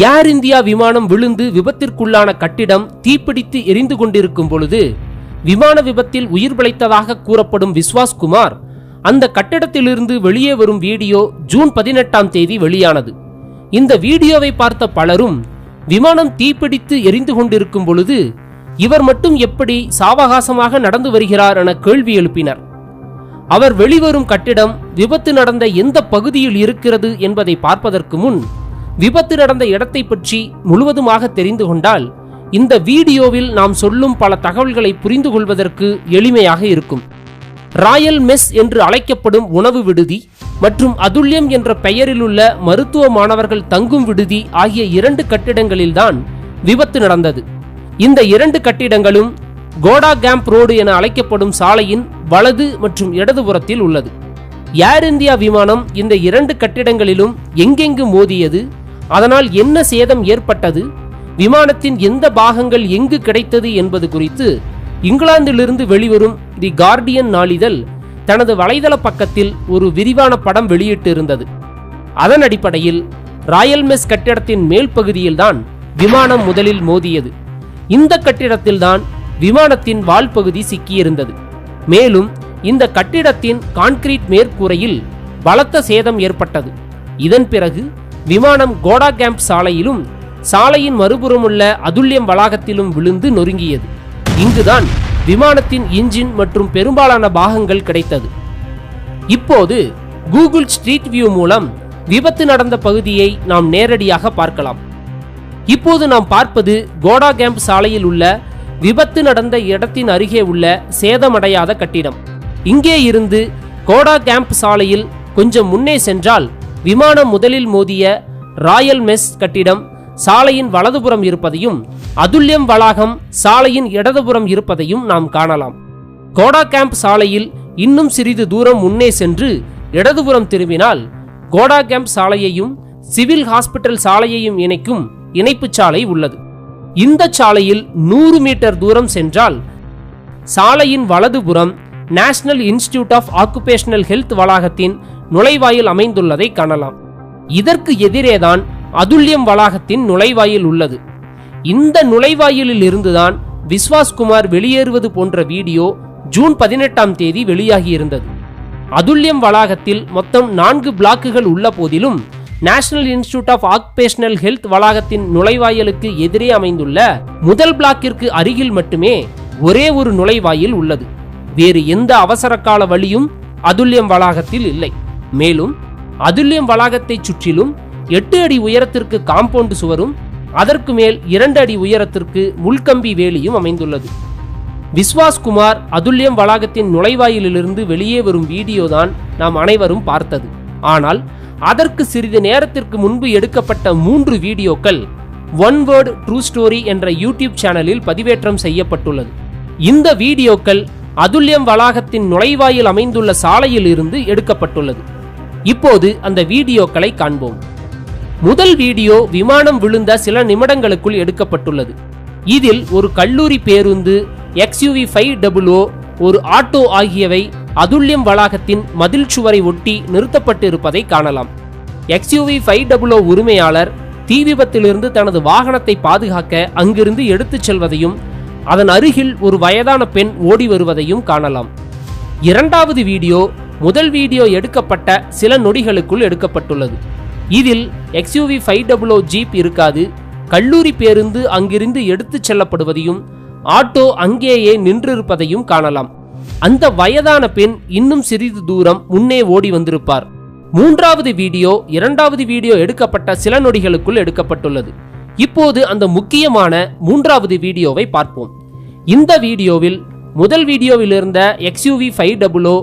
ஏர் India விமானம் விழுந்து விபத்திற்குள்ளான கட்டிடம் தீப்பிடித்து எரிந்து கொண்டிருக்கும் பொழுது விமான விபத்தில் உயிர் பிழைத்ததாக கூறப்படும் விஸ்வாஸ் குமார் அந்த கட்டிடத்திலிருந்து வெளியே வரும் வீடியோ ஜூன் 18ஆம் தேதி வெளியானது. இந்த வீடியோவை பார்த்த பலரும் விமானம் தீப்பிடித்து எரிந்து கொண்டிருக்கும் பொழுது இவர் மட்டும் எப்படி சாவகாசமாக நடந்து வருகிறார் என கேள்வி எழுப்பினர். அவர் வெளிவரும் கட்டிடம் விபத்து நடந்த எந்த பகுதியில் இருக்கிறது என்பதை பார்ப்பதற்கு முன் விபத்து நடந்த இடத்தை பற்றி முழுவதுமாக தெரிந்து கொண்டால் இந்த வீடியோவில் நாம் சொல்லும் பல தகவல்களை புரிந்து கொள்வதற்கு எளிமையாக இருக்கும். ராயல் மெஸ் என்று அழைக்கப்படும் உணவு விடுதி மற்றும் அதுல்யம் என்ற பெயரில் உள்ள மருத்துவ மாணவர்கள் தங்கும் விடுதி ஆகிய 2 கட்டிடங்களில்தான் விபத்து நடந்தது. இந்த 2 கட்டிடங்களும் கோடா கேம்ப் ரோடு என அழைக்கப்படும் சாலையின் வலது மற்றும் இடதுபுறத்தில் உள்ளது. ஏர் இந்தியா விமானம் இந்த 2 கட்டிடங்களிலும் எங்கெங்கு மோதியது, அதனால் என்ன சேதம் ஏற்பட்டது, விமானத்தின் எந்த பாகங்கள் எங்கு கிடைத்தது என்பது குறித்து இங்கிலாந்திலிருந்து வெளிவரும் தி கார்டியன் நாளிதழ் தனது வலைதள பக்கத்தில் ஒரு விரிவான படம் வெளியிட்டிருந்தது. அதன் அடிப்படையில் ராயல் மெஸ் கட்டிடத்தின் மேல் பகுதியில்தான் விமானம் முதலில் மோதியது. இந்த கட்டிடத்தில்தான் விமானத்தின் வால் பகுதி சிக்கியிருந்தது. மேலும் இந்த கட்டிடத்தின் கான்கிரீட் மேற்கூரையில் பலத்த சேதம் ஏற்பட்டது. இதன் பிறகு விமானம் கோடா கேம்ப் சாலையிலும் சாலையின் மறுபுறமுள்ள அதுல்யம் வளாகத்திலும் விழுந்து நொறுங்கியது. இங்குதான் விமானத்தின் இன்ஜின் மற்றும் பெரும்பாலான பாகங்கள் கிடைத்தது. இப்போது கூகுள் ஸ்ட்ரீட் வியூ மூலம் விபத்து நடந்த பகுதியை நாம் நேரடியாக பார்க்கலாம். இப்போது நாம் பார்ப்பது கோடா கேம்ப் சாலையில் உள்ள விபத்து நடந்த இடத்தின் அருகே உள்ள சேதமடையாத கட்டிடம். இங்கே இருந்து கோடா கேம்ப் சாலையில் கொஞ்சம் முன்னே சென்றால் விமானம் முதலில் மோதிய ராயல் மெஸ் கட்டிடம் சாலையின் வலதுபுறம் இருப்பதையும் அதுல்யம் வளாகம் சாலையின் இடதுபுறம் இருப்பதையும் நாம் காணலாம். கோடா கேம்ப் சாலையில் இன்னும் சிறிது தூரம் முன்னே சென்று இடதுபுறம் திரும்பினால் கோடா கேம்ப் சாலையையும் சிவில் ஹாஸ்பிட்டல் சாலையையும் இணைக்கும் இணைப்பு சாலை உள்ளது. இந்த சாலையில் 100 மீட்டர் தூரம் சென்றால் சாலையின் வலதுபுறம் National Institute of Occupational Health வளாகத்தின் நுழைவாயில் அமைந்துள்ளதை காணலாம். இதற்கு எதிரேதான் அதுல்யம் வளாகத்தின் நுழைவாயில் உள்ளது. இந்த நுழைவாயிலில் இருந்துதான் விஸ்வாஸ் குமார் வெளியேறுவது போன்ற வீடியோ ஜூன் 18ஆம் தேதி வெளியாகியிருந்தது. அதுல்யம் வளாகத்தில் மொத்தம் 4 பிளாக்குகள் உள்ள போதிலும் National Institute of Occupational Health வளாகத்தின் நுழைவாயிலுக்கு எதிரே அமைந்துள்ள முதல் பிளாக்கிற்கு அருகில் மட்டுமே ஒரே ஒரு நுழைவாயில் உள்ளது. வேறு எந்த அவசர கால வழியும் அதுல்யம் வளாகத்தில் இல்லை. மேலும் அதுல்யம் வளாகத்தை சுற்றிலும் 8 அடி உயரத்திற்கு காம்பவுண்ட் சுவரும் அதற்கு மேல் 2 அடி உயரத்திற்கு முள்கம்பி வேலியும் அமைந்துள்ளது. விஸ்வாஸ் குமார் அதுல்யம் வளாகத்தின் நுழைவாயிலிருந்து வெளியே வரும் வீடியோதான் நாம் அனைவரும் பார்த்தது. ஆனால் அதற்கு சிறிது நேரத்திற்கு முன்பு எடுக்கப்பட்ட 3 வீடியோக்கள் ஒன் வேர்ட் ட்ரூ ஸ்டோரி என்ற யூடியூப் சேனலில் பதிவேற்றம் செய்யப்பட்டுள்ளது. இந்த வீடியோக்கள் அதுல்யம் வளாகத்தின் நுழைவாயில் அமைந்துள்ள சாலையில் இருந்து எடுக்கப்பட்டுள்ளது. இப்போது அந்த வீடியோக்களை காண்போம். முதல் வீடியோ விமானம் விழுந்த சில நிமிடங்களுக்குள் எடுக்கப்பட்டுள்ளது. இதில் ஒரு கல்லூரி பேருந்து, XUV 500, ஒரு ஆட்டோ ஆகியவை அதுல்யம் வளாகத்தின் மதில் சுவரை ஒட்டி நிறுத்தப்பட்டு இருப்பதை காணலாம். XUV 500 உரிமையாளர் தீ விபத்திலிருந்து தனது வாகனத்தை பாதுகாக்க அங்கிருந்து எடுத்துச் செல்வதையும் அதன் அருகில் ஒரு வயதான பெண் ஓடி வருவதையும் காணலாம். இரண்டாவது வீடியோ முதல் வீடியோ எடுக்கப்பட்ட சில நொடிகளுக்குள் எடுக்கப்பட்டுள்ளது. இதில் XUV 500 ஜீப் இருக்காது. கல்லூரி பேருந்து அங்கிருந்து எடுத்துச் செல்லப்படுவதையும் ஆட்டோ அங்கேயே நின்றிருப்பதையும் காணலாம். அந்த வயதான பெண் இன்னும் சிறிது தூரம் முன்னே ஓடி வந்திருப்பார். மூன்றாவது வீடியோ இரண்டாவது வீடியோ எடுக்கப்பட்ட சில நொடிகளுக்குள் எடுக்கப்பட்டுள்ளது. இப்போது அந்த முக்கியமான மூன்றாவது வீடியோவை பார்ப்போம். இந்த வீடியோவில் முதல் வீடியோவில் இருந்த XUV 500,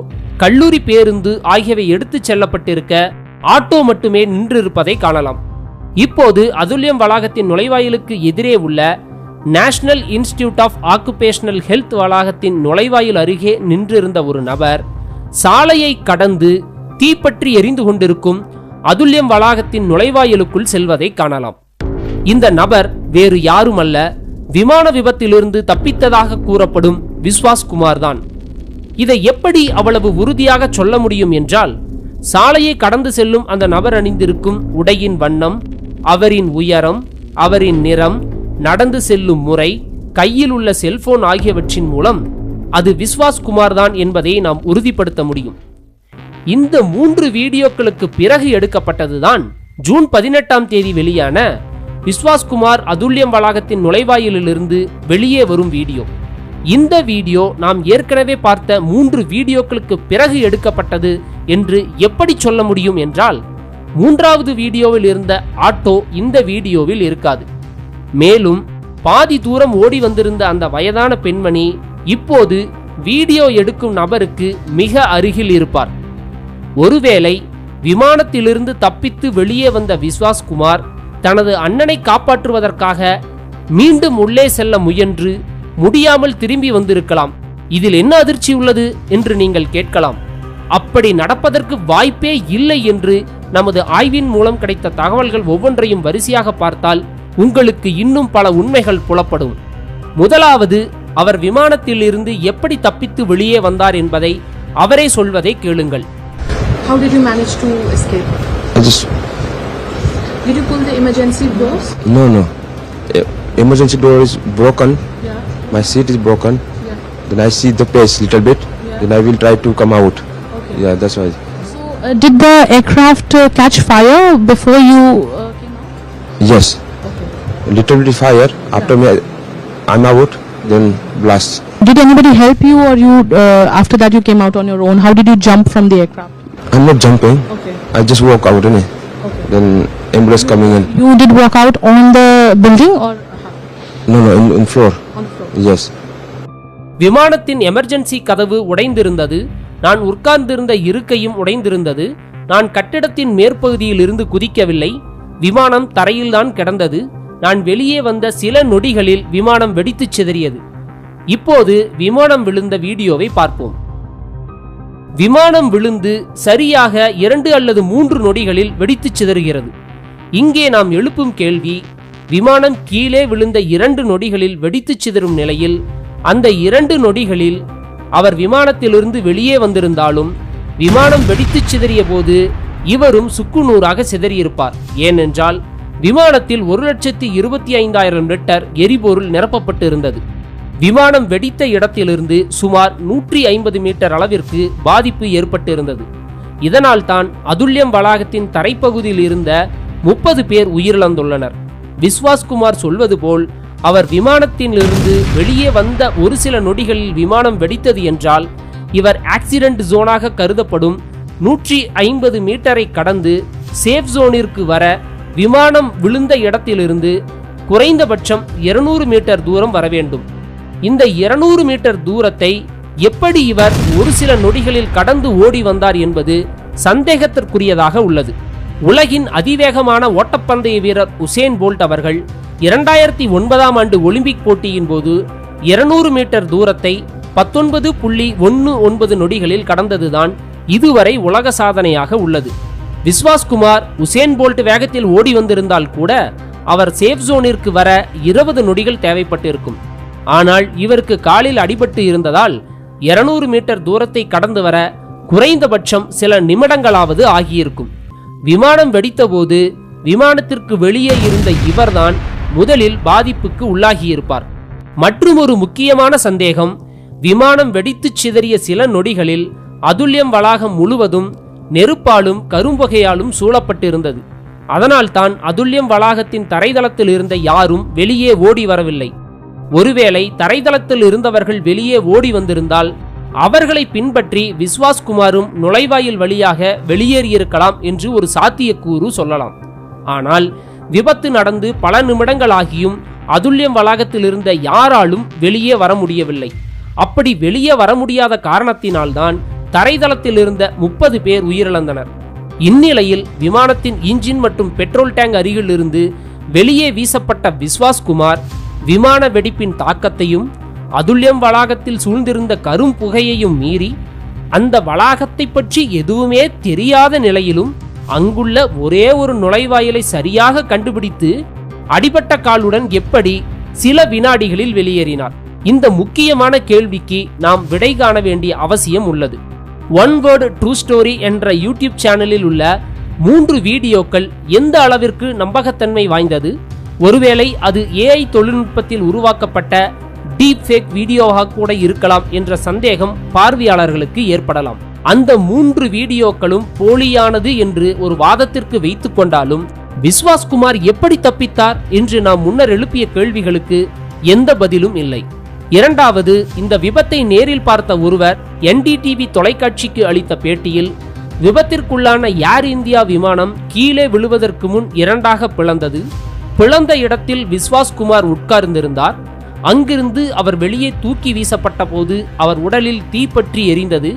கல்லூரி பேருந்து ஆகியவை எடுத்துச் செல்லப்பட்டிருக்க ஆட்டோ மட்டுமே நின்றிருப்பதை காணலாம். இப்போது அதுல்யம் வளாகத்தின் நுழைவாயிலுக்கு எதிரே உள்ள National Institute of Occupational Health வளாகத்தின் நுழைவாயில் அருகே நின்றிருந்த ஒரு நபர் சாலையை கடந்து தீப்பற்றி எரிந்து கொண்டிருக்கும் அதுல்யம் வளாகத்தின் நுழைவாயிலுக்குள் செல்வதை காணலாம். இந்த நபர் வேறு யாருமல்ல, விமான விபத்திலிருந்து தப்பித்ததாக கூறப்படும் விஸ்வாஸ் குமார் தான். இதை எப்படி அவ்வளவு உறுதியாக சொல்ல முடியும் என்றால், சாலையை கடந்து செல்லும் அந்த நபர் அணிந்திருக்கும் உடையின் வண்ணம், அவரின் உயரம், அவரின் நிறம், நடந்து செல்லும் முறை, கையில் உள்ள செல்போன் ஆகியவற்றின் மூலம் அது விஸ்வாஸ் குமார் தான் என்பதை நாம் உறுதிப்படுத்த முடியும். இந்த 3 வீடியோக்களுக்கு பிறகு எடுக்கப்பட்டதுதான் ஜூன் 18ஆம் தேதி வெளியான விஸ்வாஸ் குமார் அதுல்யம் வளாகத்தின் நுழைவாயிலிருந்து வெளியே வரும் வீடியோ. இந்த வீடியோ நாம் ஏற்கனவே பார்த்த 3 வீடியோக்களுக்கு பிறகு எடுக்கப்பட்டது என்று எப்படி சொல்ல முடியும் என்றால், 3வது வீடியோவில் இருந்த ஆட்டோ இந்த வீடியோவில் இருக்காது. மேலும் பாதி தூரம் ஓடி வந்திருந்த அந்த வயதான பெண்மணி இப்போது வீடியோ எடுக்கும் நபருக்கு மிக அருகில் இருப்பார். ஒருவேளை விமானத்திலிருந்து தப்பித்து வெளியே வந்த விஸ்வாஸ் குமார் தனது அண்ணனை காப்பாற்றுவதற்காக மீண்டும் உள்ளே செல்ல முயன்று முடியாமல் திரும்பி வந்திருக்கலாம். இதில் என்ன அதிர்ச்சி உள்ளது என்று நீங்கள் கேட்கலாம். அப்படி நடப்பதற்கு வாய்ப்பே இல்லை என்று நமது ஆய்வின் மூலம் கிடைத்த தகவல்கள் ஒவ்வொன்றையும் வரிசையாக பார்த்தால் உங்களுக்கு இன்னும் பல உண்மைகள் புலப்படும். முதலாவது, அவர் விமானத்தில் இருந்து எப்படி தப்பித்து வெளியே வந்தார் என்பதை அவரே சொல்வதை கேளுங்கள். How did you manage to escape? Did you pull the emergency doors? No. Emergency door is broken. Yeah. My seat is broken. Yeah. Then I see the place little bit. Yeah. Then I will try to come out. Okay. Yeah, that's why. So, did the aircraft catch fire before you came out? Yes. Okay. Little bit fire. After me, I'm out. Then blast. Did anybody help you, or you after that you came out on your own? How did you jump from the aircraft? I'm not jumping. Okay. I just walk out. Okay. Then ambulance coming in. You did walk out on the building or? No, in floor. On the floor. Yes. விமானத்தின் emergency கதவு உடைந்திருந்தது. நான் உட்கார்ந்திருந்த இருக்கையும் உடைந்திருந்தது. நான் கட்டிடத்தின் மேற்பகுதியில் இருந்து குதிக்கவில்லை. விமானம் தரையில்தான் கிடந்தது. நான் வெளியே வந்த சில நொடிகளில் விமானம் வெடித்து சிதறியது. இப்போது விமானம் விழுந்த வீடியோவை பார்ப்போம். விமானம் விழுந்து சரியாக 2 அல்லது 3 நொடிகளில் வெடித்து சிதறுகிறது. இங்கே நாம் எழுப்பும் கேள்வி, விமானம் கீழே விழுந்த 2 நொடிகளில் வெடித்து சிதறும் நிலையில் அந்த 2 நொடிகளில் அவர் விமானத்திலிருந்து வெளியே வந்திருந்தாலும் விமானம் வெடித்து சிதறிய போது இவரும் சுக்குநூறாக சிதறியிருப்பார். ஏனென்றால் விமானத்தில் 1,25,000 லிட்டர் எரிபொருள் நிரப்பப்பட்டு இருந்தது. விமானம் வெடித்த இடத்திலிருந்து சுமார் 150 மீட்டர் அளவிற்கு பாதிப்பு ஏற்பட்டு இருந்தது. இதனால் தான் அதுல்யம் வளாகத்தின் தரைப்பகுதியில் இருந்த 30 பேர் உயிரிழந்துள்ளனர். விஸ்வாஸ் குமார் சொல்வது போல் அவர் விமானத்திலிருந்து வெளியே வந்த ஒரு சில நொடிகளில் விமானம் வெடித்தது என்றால் இவர் ஆக்சிடென்ட் ஜோனாக கருதப்படும் 150 மீட்டரை கடந்து சேஃப் ஜோனிற்கு வர விமானம் விழுந்த இடத்திலிருந்து குறைந்தபட்சம் 200 மீட்டர் தூரம் வர வேண்டும். இந்த 200 மீட்டர் தூரத்தை எப்படி இவர் ஒரு சில நொடிகளில் கடந்து ஓடி வந்தார் என்பது சந்தேகத்திற்குரியதாக உள்ளது. உலகின் அதிவேகமான ஓட்டப்பந்தய வீரர் உசேன் போல்ட் அவர்கள் 2009ஆம் ஆண்டு ஒலிம்பிக் போட்டியின் போது 200 மீட்டர் தூரத்தை 19.19 நொடிகளில் கடந்ததுதான் இதுவரை உலக சாதனையாக உள்ளது. விஸ்வாஸ் குமார் உசேன் போல்ட் வேகத்தில் ஓடி வந்திருந்தால் கூட அவர் சேஃப் ஜோனிற்கு வர 20 நொடிகள் தேவைப்பட்டிருக்கும். ஆனால் இவருக்கு காலில் அடிபட்டு இருந்ததால் 200 மீட்டர் தூரத்தை கடந்து வர குறைந்தபட்சம் சில நிமிடங்களாவது ஆகியிருக்கும். விமானம் வெடித்தபோது விமானத்திற்கு வெளியே இருந்த இவர்தான் முதலில் பாதிப்புக்கு உள்ளாகியிருப்பார். மற்றுமொரு முக்கியமான சந்தேகம், விமானம் வெடித்து சிதறிய சில நொடிகளில் அதுல்யம் வளாகம் முழுவதும் நெருப்பாலும் கரும்புகையாலும் சூழப்பட்டிருந்தது. அதனால்தான் அதுல்யம் வளாகத்தின் தரைதளத்தில் இருந்த யாரும் வெளியே ஓடி வரவில்லை. ஒருவேளை தரைதளத்தில் இருந்தவர்கள் வெளியே ஓடி வந்திருந்தால் அவர்களை பின்பற்றி விஸ்வாஸ் குமாரும் நுழைவாயில் வழியாக வெளியேறியிருக்கலாம் என்று ஒரு சாத்தியக்கூறு சொல்லலாம். ஆனால் விபத்து நடந்து பல நிமிடங்கள் ஆகியும் அதுல்யம் வளாகத்தில் இருந்த யாராலும் வெளியே வர முடியவில்லை. அப்படி வெளியே வர முடியாத காரணத்தினால்தான் தரைதளத்தில் இருந்த 30 பேர் உயிரிழந்தனர். இந்நிலையில் விமானத்தின் இன்ஜின் மற்றும் பெட்ரோல் டேங்க் அருகில் இருந்து வெளியே வீசப்பட்ட விஸ்வாஸ் குமார் விமான வெடிப்பின் தாக்கத்தையும் அதுல்யம் வளாகத்தில் சூழ்ந்திருந்த கரும் புகையையும் மீறி அந்த வளாகத்தை பற்றி எதுவுமே தெரியாத நிலையிலும் அங்குள்ள ஒரே ஒரு நுழைவாயிலை சரியாக கண்டுபிடித்து அடிபட்ட காலுடன் எப்படி சில வினாடிகளில் வெளியேறினார்? இந்த முக்கியமான கேள்விக்கு நாம் விடை காண வேண்டிய அவசியம் உள்ளது. ஒன் வேர்ட் ட்ரூ ஸ்டோரி என்ற யூடியூப் சேனலில் உள்ள 3 வீடியோக்கள் எந்த அளவிற்கு நம்பகத்தன்மை வாய்ந்தது? ஒருவேளை அது AI தொழில்நுட்பத்தில் உருவாக்கப்பட்ட டீப் ஃபேக் வீடியோவாக கூட இருக்கலாம் என்ற சந்தேகம் பார்வையாளர்களுக்கு ஏற்படலாம். அந்த 3 வீடியோக்களும் போலியானது என்று ஒரு வாதத்திற்கு வைத்துக் கொண்டாலும் விஸ்வாஸ்குமார் எப்படி தப்பித்தார் என்று நாம் முன்னர் எழுப்பிய கேள்விகளுக்கு எந்த பதிலும் இல்லை. இரண்டாவது, இந்த விபத்தை நேரில் பார்த்த ஒருவர் NDTV தொலைக்காட்சிக்கு அளித்த பேட்டியில் விபத்திற்குள்ளான ஏர் இந்தியா விமானம் கீழே விழுவதற்கு முன் 2ஆக பிளந்தது. பிளந்த இடத்தில் விஸ்வாஸ்குமார் உட்கார்ந்திருந்தார். அங்கிருந்து அவர் வெளியே தூக்கி வீசப்பட்ட போது அவர் உடலில் தீப்பற்றி எரிந்தது.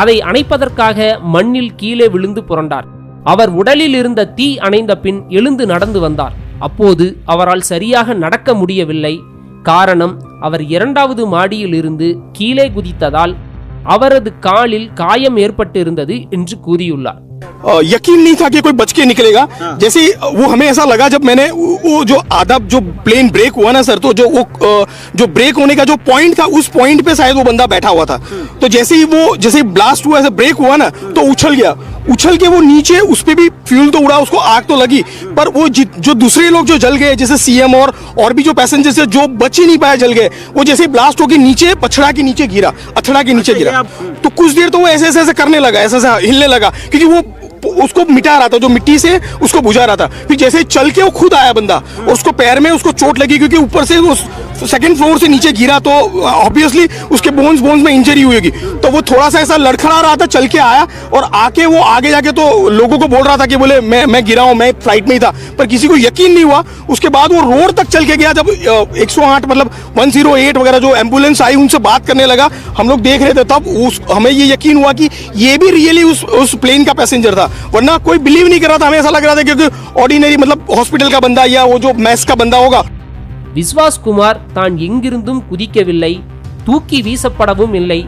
அதை அணைப்பதற்காக மண்ணில் கீழே விழுந்து புரண்டார். அவர் உடலில் இருந்த தீ அணைந்த பின் எழுந்து நடந்து வந்தார். அப்போது அவரால் சரியாக நடக்க முடியவில்லை. காரணம், அவர் 2வது மாடியில் இருந்து கீழே குதித்ததால் அவரது காலில் காயம் ஏற்பட்டிருந்தது என்று கூறியுள்ளார். यकीन नहीं था कि कोई बच के निकलेगा। जैसे वो हमें ऐसा लगा जब मैंने वो जो आधा जो प्लेन ब्रेक हुआ ना सर, तो जो ब्रेक होने का जो पॉइंट था उस पॉइंट पे शायद वो बंदा बैठा हुआ था। तो जैसे ब्लास्ट हुआ, ऐसे ब्रेक हुआ ना, तो उछल के वो नीचे, उस पे भी फ्यूल तो उड़ा, उसको आग तो लगी, पर वो जो दूसरे लोग जो जल गए, जैसे CM और भी जो पैसेंजर्स जो बच ही नहीं पाए जल गए, वो जैसे ब्लास्ट होके नीचे अथड़ा के नीचे गिरा। तो कुछ देर तो वो ऐसे करने लगा, ऐसे हिलने लगा, क्योंकि वो उसको मिटा रहा था, जो मिट्टी से उसको बुझा रहा था। फिर जैसे चल के वो खुद आया बंदा और उसको पैर में उसको चोट लगी, क्योंकि ऊपर से वो 2nd फ्लोर से नीचे गिरा, तो ऑब्वियसली उसके बोन्स में इंजरी हुई होगी। तो वो थोड़ा सा ऐसा लड़खड़ा रहा था, चल के आया और आके वो आगे जाके तो लोगों को बोल रहा था कि बोले मैं गिरा हूं, मैं फ्लाइट में ही था, पर किसी को यकीन नहीं हुआ। उसके बाद वो रोड तक चल के गया। जब 108 मतलब 108 वगैरह जो एम्बुलेंस आई उनसे बात करने लगा, हम लोग देख रहे थे, तब हमें ये यकीन हुआ कि ये भी रियली उस प्लेन का पैसेंजर था, वरना कोई बिलीव नहीं कर रहा था। हमें ऐसा लग रहा था कि ऑर्डिनरी मतलब हॉस्पिटल का बंदा या वो जो मैस का बंदा होगा। விஸ்வாஸ்குமார் தான் எங்கிருந்தும் குதிக்கவில்லை, தூக்கி வீசப்படவும் இல்லை,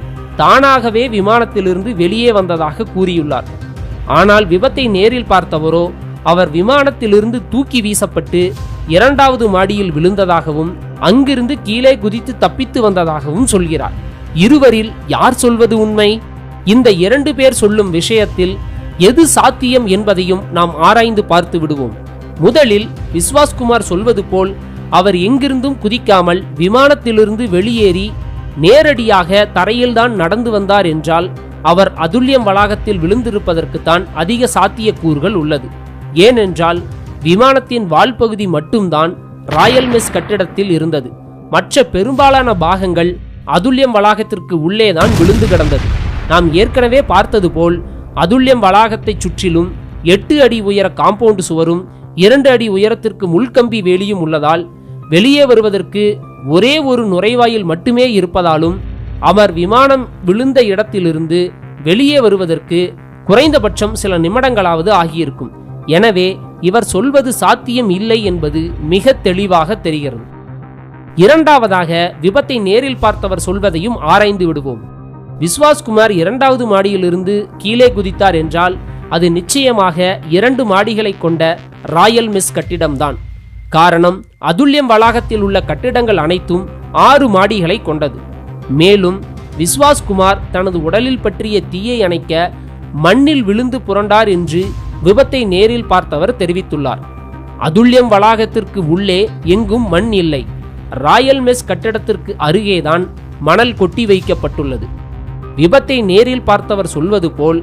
தானாகவே விமானத்திலிருந்து வெளியே வந்ததாக கூறியுள்ளார். ஆனால் விபத்தை நேரில் பார்த்தவரோ அவர் விமானத்திலிருந்து தூக்கி வீசப்பட்டு 2வது மாடியில் விழுந்ததாகவும் அங்கிருந்து கீழே குதித்து தப்பித்து வந்ததாகவும் சொல்கிறார். இருவரில் யார் சொல்வது உண்மை? இந்த 2 பேர் சொல்லும் விஷயத்தில் எது சாத்தியம் என்பதையும் நாம் ஆராய்ந்து பார்த்து விடுவோம். முதலில் விஸ்வாஸ்குமார் சொல்வது போல் அவர் எங்கிருந்தும் குதிக்காமல் விமானத்திலிருந்து வெளியேறி நேரடியாக தரையில்தான் நடந்து வந்தார் என்றால் அவர் அதுல்யம் வளாகத்தில் விழுந்திருப்பதற்குத்தான் அதிக சாத்தியக்கூறுகள் உள்ளது. ஏனென்றால் விமானத்தின் வால்பகுதி மட்டும்தான் ராயல் மெஸ் கட்டிடத்தில் இருந்தது. மற்ற பெரும்பாலான பாகங்கள் அதுல்யம் வளாகத்திற்கு உள்ளேதான் விழுந்து கிடந்தது. நாம் ஏற்கனவே பார்த்தது போல் அதுல்யம் வளாகத்தை சுற்றிலும் 8 அடி உயர காம்பவுண்ட் சுவரும் 2 அடி உயரத்திற்கு முள்கம்பி வேலியும் உள்ளதால் வெளியே வருவதற்கு ஒரே ஒரு நுழைவாயில் மட்டுமே இருப்பதாலும் அவர் விமானம் விழுந்த இடத்திலிருந்து வெளியே வருவதற்கு குறைந்தபட்சம் சில நிமிடங்களாவது ஆகியிருக்கும். எனவே இவர் சொல்வது சாத்தியம் இல்லை என்பது மிக தெளிவாக தெரிகிறது. இரண்டாவதாக, விபத்தை நேரில் பார்த்தவர் சொல்வதையும் ஆராய்ந்து விடுவோம். விஸ்வாஸ்குமார் 2வது மாடியிலிருந்து கீழே குதித்தார் என்றால் அது நிச்சயமாக 2 மாடிகளை கொண்ட ராயல் மெஸ் கட்டிடம்தான். காரணம், அதுல்யம் வளாகத்தில் உள்ள கட்டிடங்கள் அனைத்தும் 6 மாடிகளை கொண்டது. மேலும் விஸ்வாஸ்குமார் தனது உடலில் பற்றிய தீயை அணைக்க மண்ணில் விழுந்து புரண்டார் என்று விபத்தை நேரில் பார்த்தவர் தெரிவித்துள்ளார். அதுல்யம் வளாகத்திற்கு உள்ளே எங்கும் மண் இல்லை. ராயல் மெஸ் கட்டிடத்திற்கு அருகேதான் மணல் கொட்டி வைக்கப்பட்டுள்ளது. விபத்தை நேரில் பார்த்தவர் சொல்வது போல்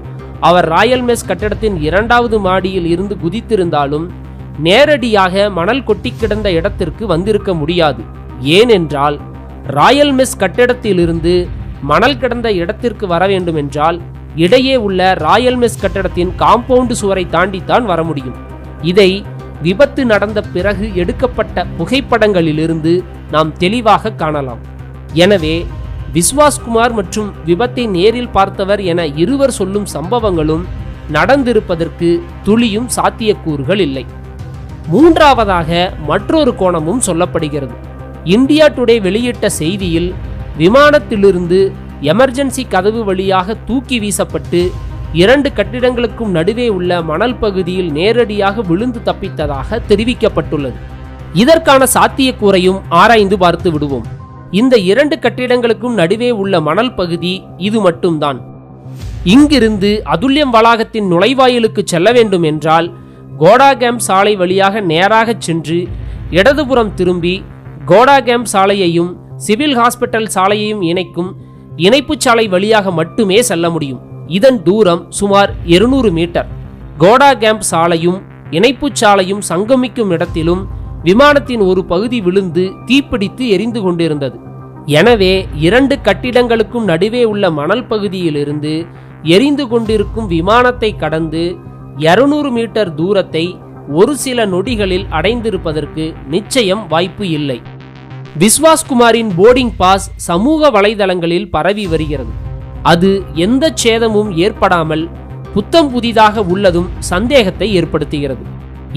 அவர் ராயல் மெஸ் கட்டிடத்தின் 2வது மாடியில் இருந்து குதித்திருந்தாலும் நேரடியாக மணல் கொட்டி கிடந்த இடத்திற்கு வந்திருக்க முடியாது. ஏனென்றால் ராயல் மெஸ் கட்டிடத்திலிருந்து மணல் கிடந்த இடத்திற்கு வர வேண்டுமென்றால் இடையே உள்ள ராயல் மெஸ் கட்டிடத்தின் காம்பவுண்ட் சுவரை தாண்டித்தான் வர முடியும். இதை விபத்து நடந்த பிறகு எடுக்கப்பட்ட புகைப்படங்களிலிருந்து நாம் தெளிவாக காணலாம். எனவே விஸ்வாஸ்குமார் மற்றும் விபத்தை நேரில் பார்த்தவர் என இருவர் சொல்லும் சம்பவங்களும் நடந்திருப்பதற்கு துளியும் சாத்தியக்கூறுகள் இல்லை. மூன்றாவதாக மற்றொரு கோணமும் சொல்லப்படுகிறது. இந்தியா டுடே வெளியிட்ட செய்தியில் விமானத்திலிருந்து எமர்ஜென்சி கதவு வழியாக தூக்கி வீசப்பட்டு 2 கட்டிடங்களுக்கும் நடுவே உள்ள மணல் பகுதியில் நேரடியாக விழுந்து தப்பித்ததாக தெரிவிக்கப்பட்டுள்ளது. இதற்கான சாத்தியக்கூறையும் ஆராய்ந்து பார்த்து விடுவோம். இந்த 2 கட்டிடங்களுக்கும் நடுவே உள்ள மணல் பகுதி இது மட்டும்தான். இங்கிருந்து அதுல்யம் வளாகத்தின் நுழைவாயிலுக்கு செல்ல வேண்டும் என்றால் கோடாகேம் சாலை வழியாக நேராக சென்று இடதுபுறம் திரும்பி கோடாகேம் சாலையையும் சிவில் ஹாஸ்பிட்டல் சாலையையும் இணைக்கும் இணைப்புச் சாலை வழியாக மட்டுமே செல்ல முடியும். இதன் தூரம் சுமார் 200 மீட்டர். கோடாகேம் சாலையும் இணைப்புச் சாலையும் சங்கமிக்கும் இடத்திலும் விமானத்தின் ஒரு பகுதி விழுந்து தீப்பிடித்து எரிந்து கொண்டிருந்தது. எனவே 2 கட்டிடங்களுக்கும் நடுவே உள்ள மணல் பகுதியிலிருந்து எரிந்து கொண்டிருக்கும் விமானத்தை கடந்து 200 மீட்டர் தூரத்தை ஒரு சில நொடிகளில் அடைந்திருப்பதற்கு நிச்சயம் வாய்ப்பு இல்லை. விஸ்வாஸ் குமாரின் போர்டிங் பாஸ் சமூக வலைதளங்களில் பரவி வருகிறது. அது எந்த சேதமும் ஏற்படாமல் புத்தம் புதிதாக உள்ளதும் சந்தேகத்தை ஏற்படுத்துகிறது.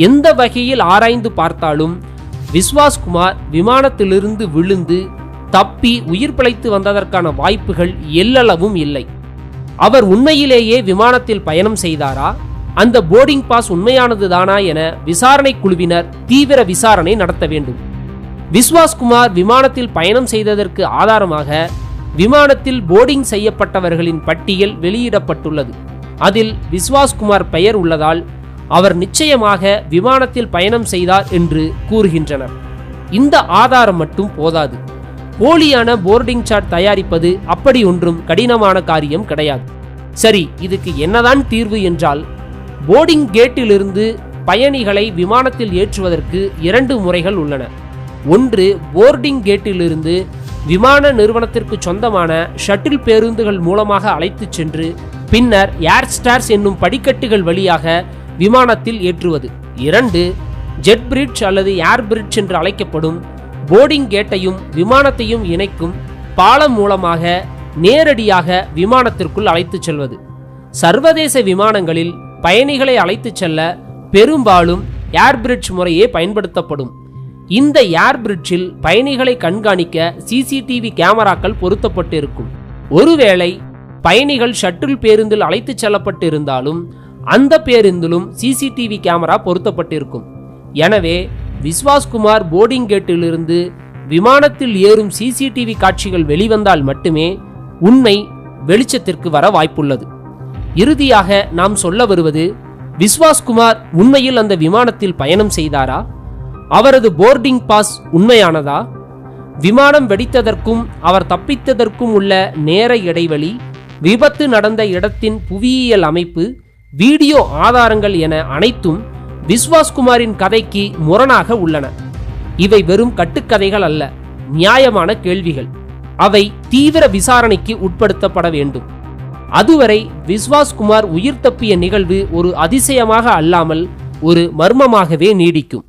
எந்த வகையில் ஆராய்ந்து பார்த்தாலும் விஸ்வாஸ் குமார் விமானத்திலிருந்து விழுந்து தப்பி உயிர் பிழைத்து வந்ததற்கான வாய்ப்புகள் எல்லளவும் இல்லை. அவர் உண்மையிலேயே விமானத்தில் பயணம் செய்தாரா, அந்த போர்டிங் பாஸ் உண்மையானதுதானா என விசாரணை குழுவினர் தீவிர விசாரணை நடத்த வேண்டும். விஸ்வாஸ் குமார் விமானத்தில் பயணம் செய்ததற்கு ஆதாரமாக விமானத்தில் போர்டிங் செய்யப்பட்டவர்களின் பட்டியல் வெளியிடப்பட்டுள்ளது. அதில் விஸ்வாஸ் குமார் பெயர் உள்ளதால் அவர் நிச்சயமாக விமானத்தில் பயணம் செய்தார் என்று கூறுகின்றனர். இந்த ஆதாரம் மட்டும் போதாது. போலியான போர்டிங் சார்ட் தயாரிப்பது அப்படி ஒன்றும் கடினமான காரியம் கிடையாது. சரி, இதுக்கு என்னதான் தீர்வு என்றால், போர்டிங் கேட்டிலிருந்து பயணிகளை விமானத்தில் ஏற்றுவதற்கு 2 முறைகள் உள்ளன. ஒன்று, போர்டிங் கேட்டிலிருந்து விமான நிறுவனத்திற்கு சொந்தமான ஷட்டில் பேருந்துகள் மூலமாக அழைத்துச் சென்று பின்னர் ஏர் ஸ்டார்ஸ் என்னும் படிக்கட்டுகள் வழியாக விமானத்தில் ஏற்றுவது. 2, ஜெட் பிரிட்ஜ் அல்லது ஏர் பிரிட்ஜ் என்று அழைக்கப்படும் போர்டிங் கேட்டையும் விமானத்தையும் இணைக்கும் பாலம் மூலமாக நேரடியாக விமானத்திற்குள் அழைத்துச் செல்வது. சர்வதேச விமானங்களில் பயணிகளை அழைத்துச் செல்ல பெரும்பாலும் ஏர் பிரிட்ஜ் முறையே பயன்படுத்தப்படும். இந்த ஏர் பிரிட்ஜில் பயணிகளை கண்காணிக்க சிசிடிவி கேமராக்கள் பொருத்தப்பட்டிருக்கும். ஒருவேளை பயணிகள் ஷட்டில் பேருந்தில் அழைத்துச் செல்லப்பட்டிருந்தாலும் அந்த பேருந்திலும் சிசிடிவி கேமரா பொருத்தப்பட்டிருக்கும். எனவே விஸ்வாஸ் குமார் போர்டிங் கேட்டிலிருந்து விமானத்தில் ஏறும் சிசிடிவி காட்சிகள் வெளிவந்தால் மட்டுமே உண்மை வெளிச்சத்திற்கு வர வாய்ப்புள்ளது. இறுதியாக நாம் சொல்ல வருவது, விஸ்வாஸ் குமார் உண்மையில் அந்த விமானத்தில் பயணம் செய்தாரா? அவரது போர்டிங் பாஸ் உண்மையானதா? விமானம் வெடித்ததற்கும் அவர் தப்பித்ததற்கும் உள்ள நேர இடைவெளி, விபத்து நடந்த இடத்தின் புவியியல் அமைப்பு, வீடியோ ஆதாரங்கள் என அனைத்தும் விஸ்வாஸ் குமாரின் கதைக்கு முரணாக உள்ளன. இவை வெறும் கட்டுக்கதைகள் அல்ல, நியாயமான கேள்விகள். அவை தீவிர விசாரணைக்கு உட்படுத்தப்பட வேண்டும். அதுவரை விஸ்வாஸ் குமார் உயிர் தப்பிய நிகழ்வு ஒரு அதிசயமாக அல்லாமல் ஒரு மர்மமாகவே நீடிக்கும்.